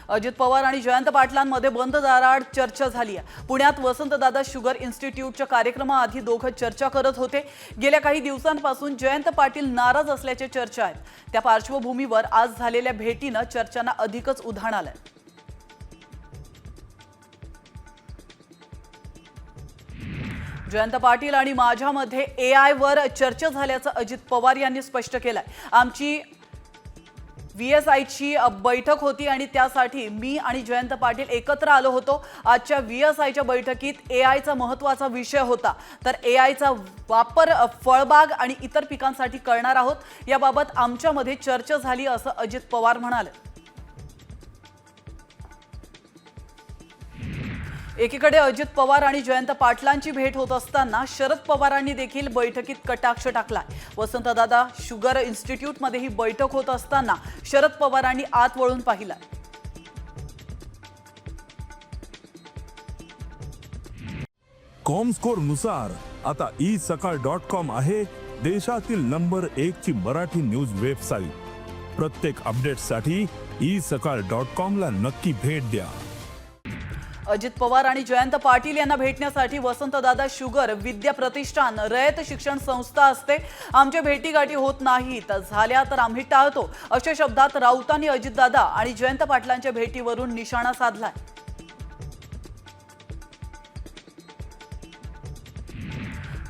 अजित पवार आणि जयंत पाटलांमध्ये बंद दाराआड चर्चा झाली आहे। पुण्यात वसंतदादा शुगर इन्स्टिट्यूटच्या कार्यक्रमाआधी दोघं चर्चा करत होते। गेल्या काही दिवसांपासून जयंत पाटील नाराज असल्याचे चर्चा आहेत। त्या पार्श्वभूमीवर आज झालेल्या भेटीनं चर्चांना अधिकच उधाण आलंय। जयंत पाटील आणि माझ्यामध्ये AI वर चर्चा झाल्याचं अजित पवार यांनी स्पष्ट केलंय। आमची VSI ची बैठक होती आणि त्यासाठी मी आणि जयंत पाटील एकत्र आलो होतो। आजच्या VSI च्या बैठकीत AI चा महत्त्वाचा विषय होता। तर AI चा वापर फळबाग आणि इतर पिकांसाठी करणार आहोत। याबाबत आमच्यामध्ये चर्चा झाली असं अजित पवार म्हणाले। एकीकडे अजित पवार आणि जयंत पाटलांची भेट होत असताना शरद पवारांनी देखील बैठकीत कटाक्ष टाकलाय। वसंतदादा शुगर इन्स्टिट्यूटमध्ये ही बैठक होत असताना शरद पवारांनी आत वळून पाहिलं। कॉमस्कोर नुसार आता isakal.com आहे देशातील नंबर 1 ची मराठी न्यूज वेबसाईट। प्रत्येक अपडेटसाठी isakal.com ला नक्की भेट द्या। अजित पवार आणि जयंत पाटील यांना भेटण्यासाठी वसंतदादा शुगर विद्या प्रतिष्ठान रयत शिक्षण संस्था असते। आमच्या भेटीगाठी होत नाहीत, झाल्या तर आम्ही टाळतो अशा शब्दात राऊतांनी अजितदादा आणि जयंत पाटलांच्या भेटीवरून निशाणा साधलाय।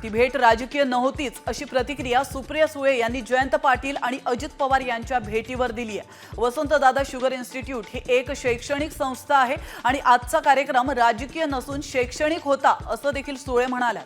ती भेट राजकीय नव्हतीच अशी प्रतिक्रिया सुप्रिया सुळे यांनी जयंत पाटील आणि अजित पवार यांच्या भेटीवर दिली आहे। वसंतदादा शुगर इन्स्टिट्यूट ही एक शैक्षणिक संस्था आहे आणि आजचा कार्यक्रम राजकीय नसून शैक्षणिक होता असं देखील सुळे म्हणाल्या।